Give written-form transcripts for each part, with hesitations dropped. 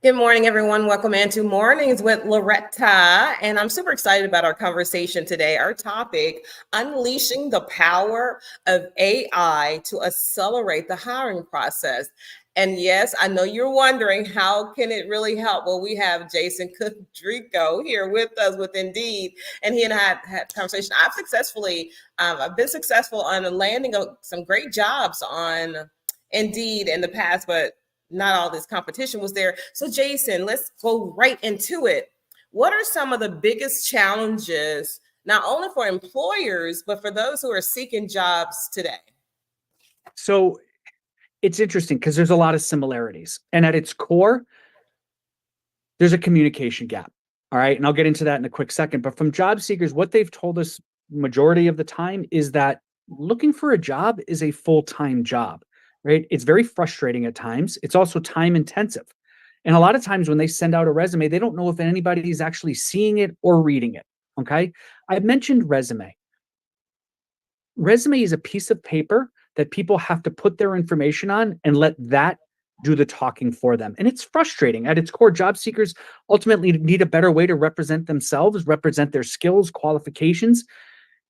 Good morning, everyone. Welcome into Mornings with Loretta. And I'm super excited about our conversation today. Our topic, unleashing the power of AI to accelerate the hiring process. And yes, I know you're wondering, how can it really help? Well, we have Jason Kudrikow here with us with Indeed, and he and I had conversation. I've been successful on landing some great jobs on Indeed in the past, but not all this competition was there. So, Jason, let's go right into it. What are some of the biggest challenges, not only for employers, but for those who are seeking jobs today? So it's interesting because there's a lot of similarities. And at its core, there's a communication gap. All right. And I'll get into that in a quick second. But from job seekers, what they've told us majority of the time is that looking for a job is a full-time job, right? It's very frustrating at times. It's also time intensive. And a lot of times when they send out a resume, they don't know if anybody is actually seeing it or reading it. Okay. I mentioned resume. Resume is a piece of paper that people have to put their information on and let that do the talking for them. And it's frustrating. At its core, job seekers ultimately need a better way to represent themselves, represent their skills, qualifications,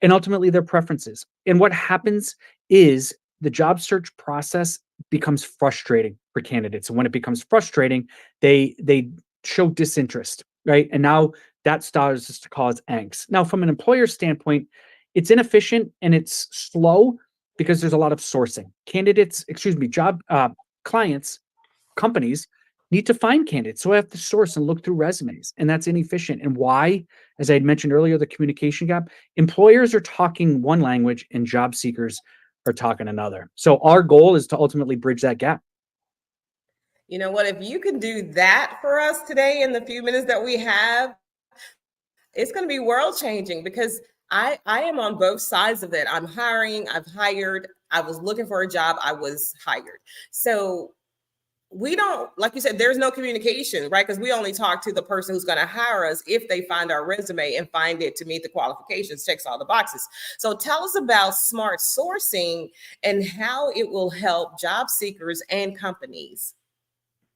and ultimately their preferences. And what happens is the job search process becomes frustrating for candidates. And when it becomes frustrating, they show disinterest, right? And now that starts to cause angst. Now, from an employer standpoint, it's inefficient and it's slow because there's a lot of sourcing. Clients, companies need to find candidates. So I have to source and look through resumes, and that's inefficient. And why? As I had mentioned earlier, the communication gap. Employers are talking one language and job seekers are talking another. So our goal is to ultimately bridge that gap. You know what? If you can do that for us today in the few minutes that we have, it's going to be world changing because I am on both sides of it. I'm hiring, I've hired, I was looking for a job, I was hired. So we don't, like you said, there's no communication, right? Because we only talk to the person who's going to hire us if they find our resume and find it to meet the qualifications, checks all the boxes. So tell us about smart sourcing and how it will help job seekers and companies.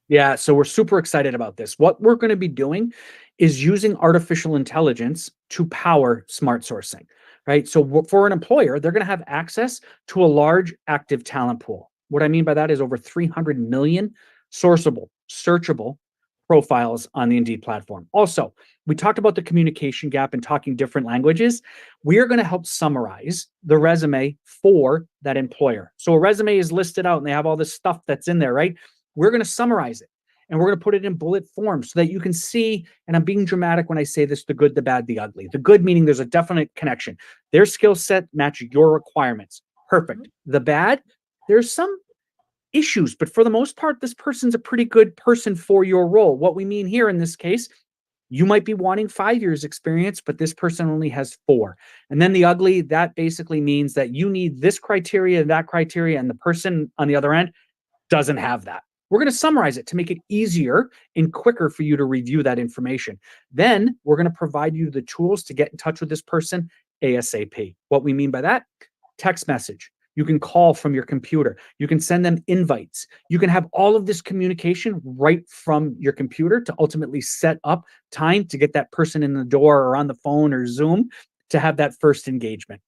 Yeah, so we're super excited about this. What we're going to be doing is using artificial intelligence to power smart sourcing, right? So for an employer, they're going to have access to a large active talent pool. What I mean by that is over 300 million sourceable, searchable profiles on the Indeed platform. Also, we talked about the communication gap and talking different languages. We are going to help summarize the resume for that employer. So a resume is listed out and they have all this stuff that's in there, right? We're going to summarize it and we're going to put it in bullet form so that you can see, and I'm being dramatic when I say this, the good, the bad, the ugly. The good meaning there's a definite connection. Their skill set match your requirements. Perfect. The bad, there's some issues, but for the most part, this person's a pretty good person for your role. What we mean here in this case, you might be wanting 5 years experience, but this person only has 4. And then the ugly, that basically means that you need this criteria and that criteria, and the person on the other end doesn't have that. We're going to summarize it to make it easier and quicker for you to review that information. Then we're going to provide you the tools to get in touch with this person ASAP. What we mean by that, text message. You can call from your computer. You can send them invites. You can have all of this communication right from your computer to ultimately set up time to get that person in the door or on the phone or Zoom to have that first engagement.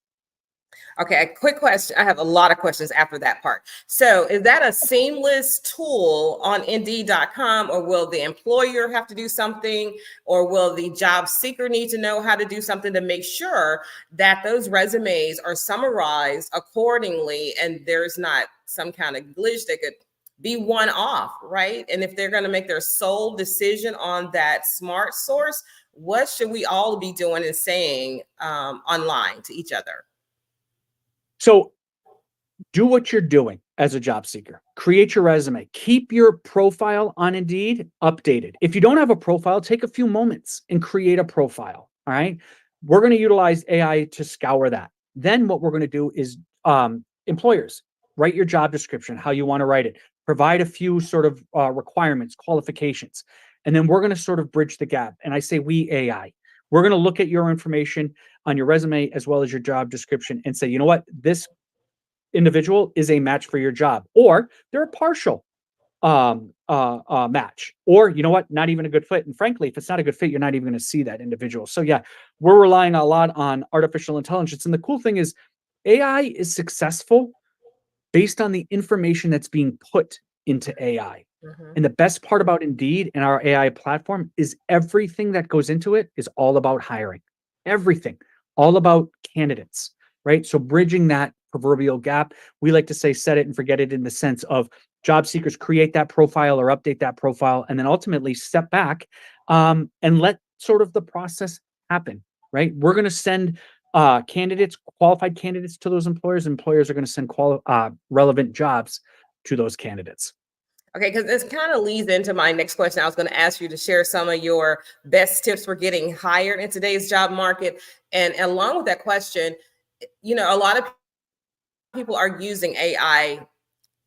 Okay, a quick question. I have a lot of questions after that part. So, is that a seamless tool on Indeed.com, or will the employer have to do something, or will the job seeker need to know how to do something to make sure that those resumes are summarized accordingly and there's not some kind of glitch that could be one off, right? And if they're going to make their sole decision on that smart source, what should we all be doing and saying online to each other? So do what you're doing as a job seeker. Create your resume. Keep your profile on Indeed updated. If you don't have a profile, take a few moments and create a profile. All right. We're going to utilize AI to scour that. Then what we're going to do is employers, write your job description, how you want to write it, provide a few sort of requirements, qualifications, and then we're going to sort of bridge the gap. And I say we AI. We're going to look at your information on your resume as well as your job description and say, you know what, this individual is a match for your job, or they're a partial match, or you know what, not even a good fit. And frankly, if it's not a good fit, you're not even going to see that individual. So yeah, we're relying a lot on artificial intelligence. And the cool thing is AI is successful based on the information that's being put into AI. Mhm. And the best part about Indeed and our AI platform is everything that goes into it is all about hiring. Everything, all about candidates, right? So bridging that proverbial gap, we like to say set it and forget it in the sense of job seekers create that profile or update that profile and then ultimately step back and let sort of the process happen, right? We're going to send candidates, qualified candidates to those employers. Employers are going to send relevant jobs to those candidates. Okay, because this kind of leads into my next question. I was going to ask you to share some of your best tips for getting hired in today's job market. And along with that question, a lot of people are using AI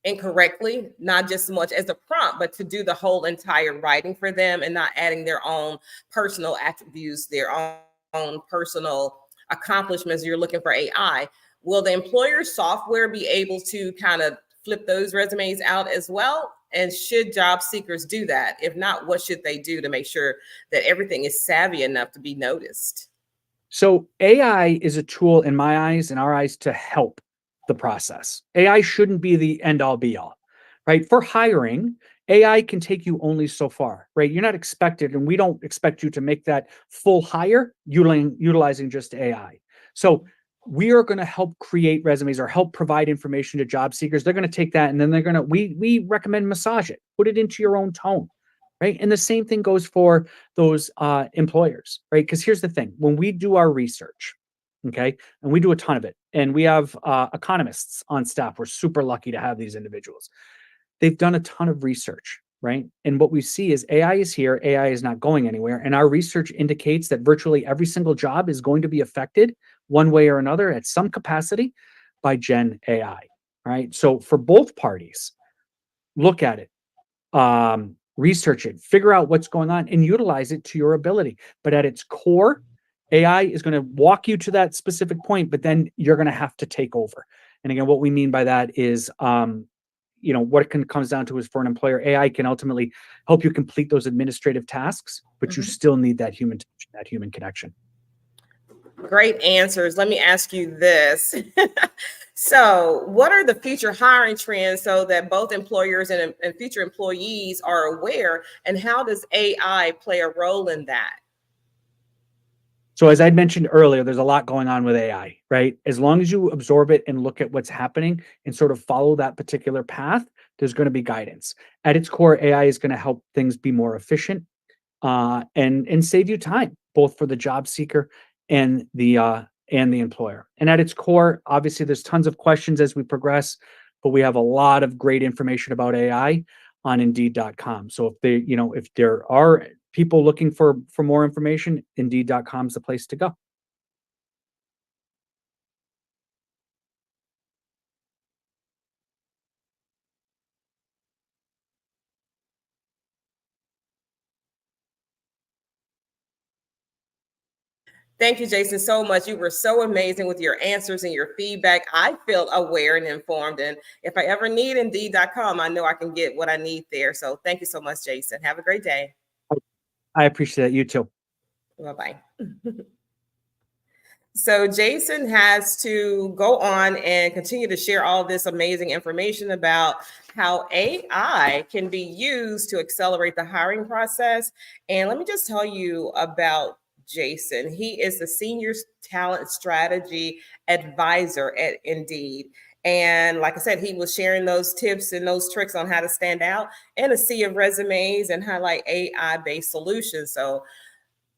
incorrectly, not just so much as a prompt, but to do the whole entire writing for them and not adding their own personal attributes, their own personal accomplishments. You're looking for AI. Will the employer software be able to kind of flip those resumes out as well? And should job seekers do that? If not, what should they do to make sure that everything is savvy enough to be noticed? So AI is a tool in my eyes, in our eyes, to help the process. AI shouldn't be the end all be all, right? For hiring, AI can take you only so far, right? You're not expected, and we don't expect you to make that full hire utilizing just AI. So we are going to help create resumes or help provide information to job seekers. They're going to take that and then we recommend massage it, put it into your own tone, right? And the same thing goes for those employers, right? Because here's the thing: when we do our research, okay, and we do a ton of it, and we have economists on staff. We're super lucky to have these individuals. They've done a ton of research, right? And what we see is AI is here, AI is not going anywhere, and our research indicates that virtually every single job is going to be affected one way or another at some capacity by Gen AI, right? So for both parties, look at it, research it, figure out what's going on, and utilize it to your ability. But at its core, AI is going to walk you to that specific point, but then you're going to have to take over. And again, what we mean by that is, what it comes down to is for an employer, AI can ultimately help you complete those administrative tasks, but you Mhm. still need that human touch, that human connection. Great answers. Let me ask you this. So, what are the future hiring trends so that both employers and future employees are aware? And how does AI play a role in that? So as I mentioned earlier, there's a lot going on with AI, right? As long as you absorb it and look at what's happening and sort of follow that particular path, there's going to be guidance. At its core, AI is going to help things be more efficient and save you time, both for the job seeker and the employer. And at its core, obviously, there's tons of questions as we progress, but we have a lot of great information about AI on Indeed.com. So if there are people looking for more information, Indeed.com is the place to go. Thank you, Jason, so much. You were so amazing with your answers and your feedback. I feel aware and informed. And if I ever need Indeed.com, I know I can get what I need there. So thank you so much, Jason. Have a great day. I appreciate it. You too. Bye bye. So Jason has to go on and continue to share all this amazing information about how AI can be used to accelerate the hiring process. And let me just tell you about Jason. He is the senior talent strategy advisor at Indeed. And like I said, he was sharing those tips and those tricks on how to stand out in a sea of resumes and highlight AI based solutions. So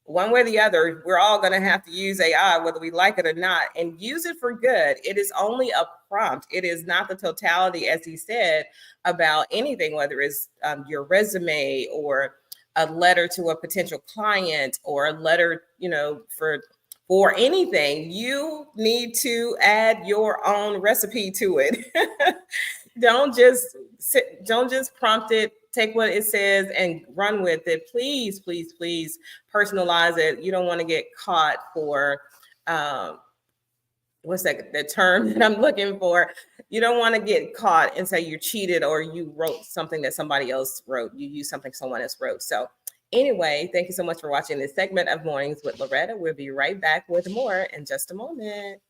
one way or the other, we're all going to have to use AI, whether we like it or not, and use it for good. It is only a prompt. It is not the totality, as he said, about anything, whether it's your resume or a letter to a potential client or a letter, for anything. You need to add your own recipe to it. Don't just prompt it, take what it says and run with it. Please, please, please personalize it. You don't want to get caught for um, what's that the term that I'm looking for? You don't want to get caught and say you cheated or you wrote something that somebody else wrote. You used something someone else wrote. So anyway, thank you so much for watching this segment of Mornings with Loretta. We'll be right back with more in just a moment.